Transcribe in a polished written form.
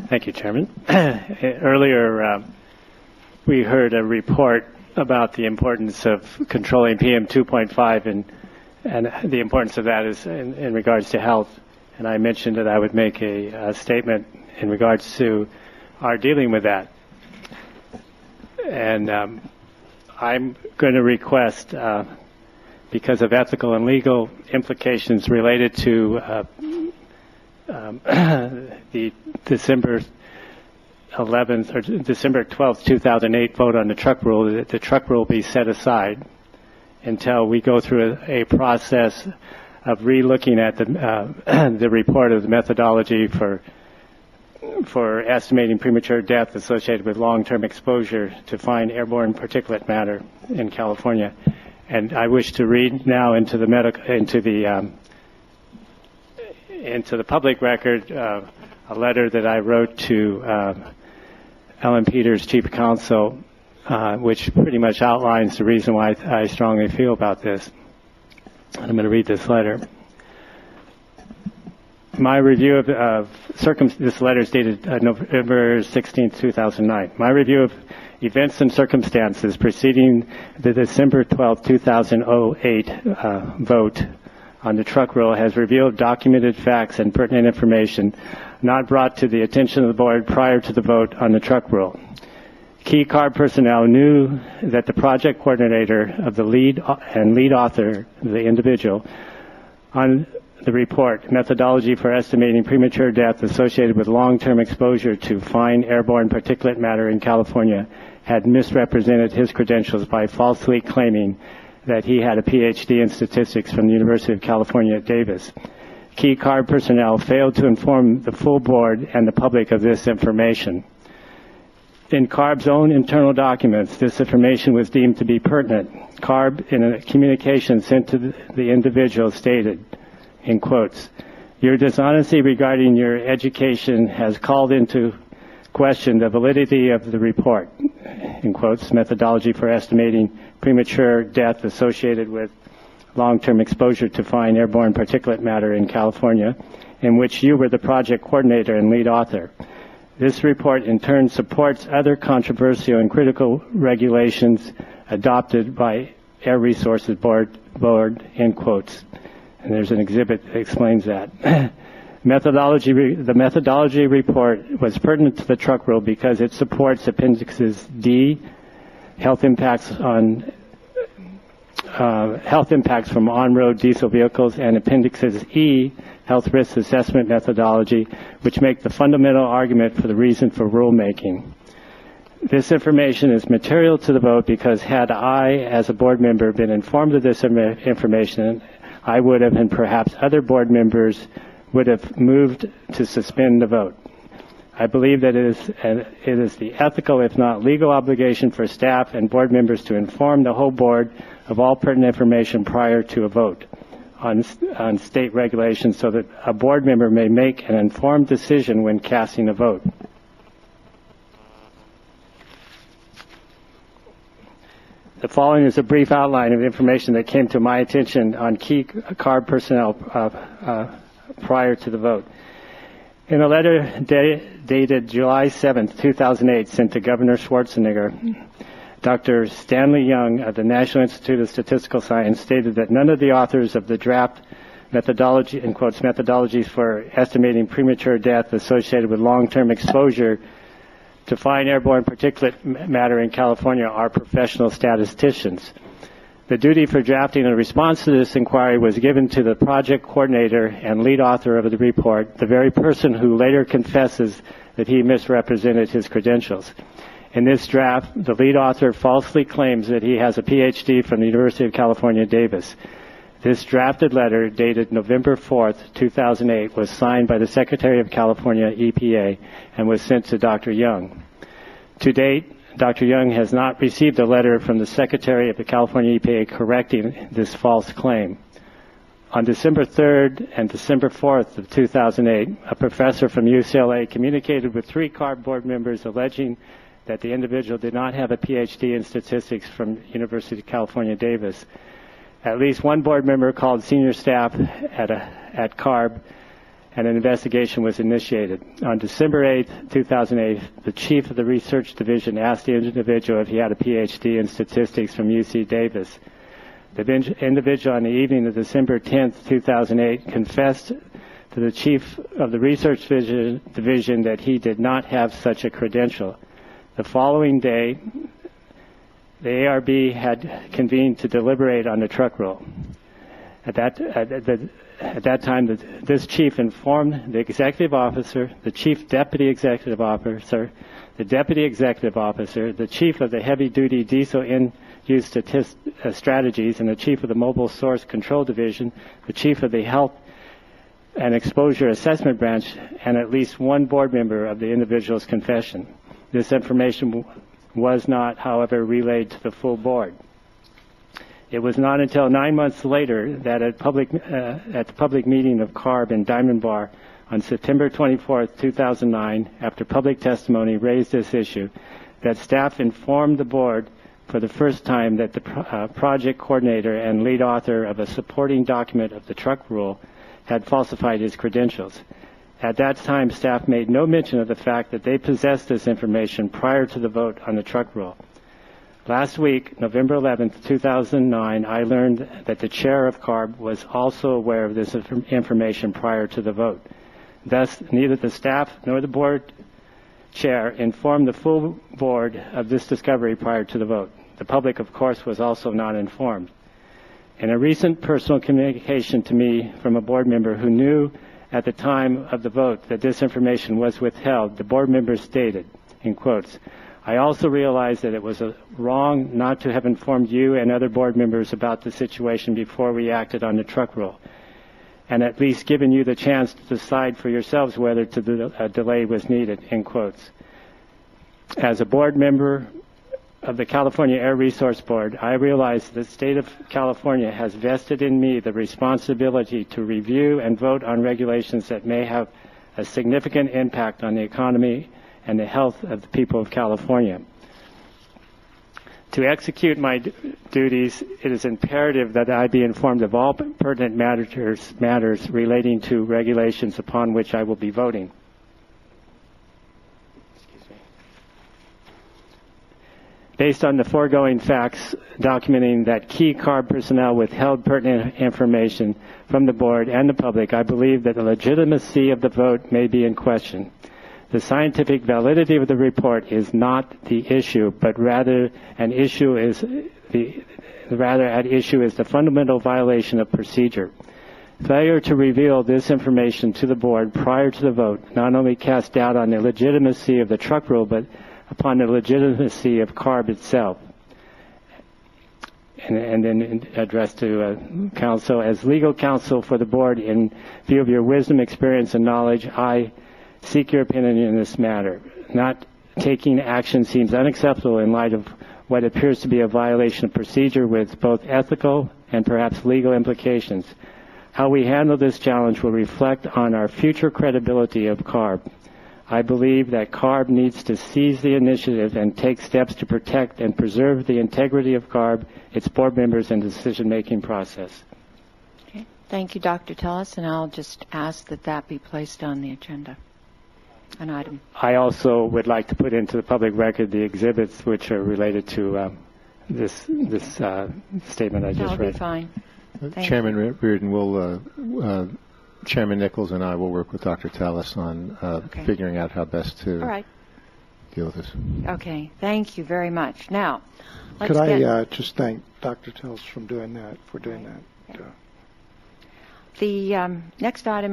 Thank you, Chairman. Earlier, we heard a report about the importance of controlling PM 2.5 and the importance of that is in regards to health. And I mentioned that I would make a statement in regards to our dealing with that. And I'm going to request, because of ethical and legal implications related to the December 11th or December 12th, 2008 vote on the truck rule, that the truck rule be set aside until we go through a process of re-looking at the report of the methodology for estimating premature death associated with long-term exposure to fine airborne particulate matter in California. And I wish to read now into the public record a letter that I wrote to Ellen Peters, Chief Counsel, which pretty much outlines the reason why I strongly feel about this. And I'm going to read this letter. My review of this letter is dated November 16, 2009. My review of events and circumstances preceding the December 12, 2008 vote on the truck rule has revealed documented facts and pertinent information not brought to the attention of the board prior to the vote on the truck rule. Key CARB personnel knew that the project coordinator of the lead author, the individual, on the report, Methodology for Estimating Premature Death Associated with Long-Term Exposure to Fine Airborne Particulate Matter in California, had misrepresented his credentials by falsely claiming that he had a PhD in statistics from the University of California at Davis. Key CARB personnel failed to inform the full board and the public of this information. In CARB's own internal documents, this information was deemed to be pertinent. CARB, in a communication sent to the individual, stated, in quotes, "Your dishonesty regarding your education has called into question the validity of the report," in quotes, Methodology for Estimating Premature Death Associated with Long-Term Exposure to Fine Airborne Particulate Matter in California, in which you were the project coordinator and lead author. This report in turn supports other controversial and critical regulations adopted by Air Resources Board, in quotes. And there's an exhibit that explains that. The methodology report was pertinent to the truck rule because it supports Appendixes D, health impacts from on-road diesel vehicles, and Appendixes E, health risk assessment methodology, which make the fundamental argument for the reason for rulemaking. This information is material to the vote because had I, as a board member, been informed of this information, I would have, and perhaps other board members would have moved to suspend the vote. I believe that it is the ethical, if not legal, obligation for staff and board members to inform the whole board of all pertinent information prior to a vote on state regulations so that a board member may make an informed decision when casting a vote. The following is a brief outline of information that came to my attention on key CARB personnel prior to the vote. In a letter dated July 7, 2008, sent to Governor Schwarzenegger, Dr. Stanley Young of the National Institute of Statistical Science stated that none of the authors of the draft methodology, in quotes, methodologies for estimating premature death associated with long-term exposure to fine airborne particulate matter in California are professional statisticians. The duty for drafting a response to this inquiry was given to the project coordinator and lead author of the report, the very person who later confesses that he misrepresented his credentials. In this draft, the lead author falsely claims that he has a PhD from the University of California, Davis. This drafted letter, dated November 4th, 2008, was signed by the Secretary of California, EPA, and was sent to Dr. Young. To date, Dr. Young has not received a letter from the Secretary of the California EPA correcting this false claim. On December 3rd and December 4th of 2008, a professor from UCLA communicated with 3 CARB board members alleging that the individual did not have a PhD in statistics from University of California, Davis. At least one board member called senior staff at CARB and an investigation was initiated. On December 8, 2008, the chief of the research division asked the individual if he had a PhD in statistics from UC Davis. The individual on the evening of December 10, 2008, confessed to the chief of the research division that he did not have such a credential. The following day, the ARB had convened to deliberate on the truck rule. At that time, this chief informed the executive officer, the chief deputy executive officer, the deputy executive officer, the chief of the heavy-duty diesel end-use strategies, and the chief of the mobile source control division, the chief of the health and exposure assessment branch, and at least one board member of the individual's confession. This information was not, however, relayed to the full board. It was not until 9 months later that at the public meeting of CARB in Diamond Bar on September 24, 2009, after public testimony raised this issue, that staff informed the board for the first time that the project coordinator and lead author of a supporting document of the truck rule had falsified his credentials. At that time, staff made no mention of the fact that they possessed this information prior to the vote on the truck rule. Last week, November 11, 2009, I learned that the chair of CARB was also aware of this information prior to the vote. Thus, neither the staff nor the board chair informed the full board of this discovery prior to the vote. The public, of course, was also not informed. In a recent personal communication to me from a board member who knew at the time of the vote that this information was withheld, the board member stated, in quotes, "I also realized that it was wrong not to have informed you and other board members about the situation before we acted on the truck rule, and at least given you the chance to decide for yourselves whether a delay was needed," end quotes. As a board member of the California Air Resource Board, I realize the state of California has vested in me the responsibility to review and vote on regulations that may have a significant impact on the economy and the health of the people of California. To execute my duties, it is imperative that I be informed of all pertinent matters relating to regulations upon which I will be voting. Based on the foregoing facts documenting that key CARB personnel withheld pertinent information from the board and the public, I believe that the legitimacy of the vote may be in question. The scientific validity of the report is not the issue, but rather at issue is the fundamental violation of procedure. Failure to reveal this information to the board prior to the vote not only casts doubt on the legitimacy of the truck rule, but upon the legitimacy of CARB itself. And then addressed to counsel, as legal counsel for the board, in view of your wisdom, experience, and knowledge, I seek your opinion in this matter. Not taking action seems unacceptable in light of what appears to be a violation of procedure with both ethical and perhaps legal implications. How we handle this challenge will reflect on our future credibility of CARB. I believe that CARB needs to seize the initiative and take steps to protect and preserve the integrity of CARB, its board members, and decision-making process. Okay. Thank you, Dr. Tellis, and I'll just ask that that be placed on the agenda, an item. I also would like to put into the public record the exhibits which are related to this statement I just read. That'll be fine. Chairman Reardon, will Chairman Nichols and I will work with Dr. Tellis on figuring out how best to deal with this. Okay. Thank you very much. Now, could I just thank Dr. Tellis for doing that. The next item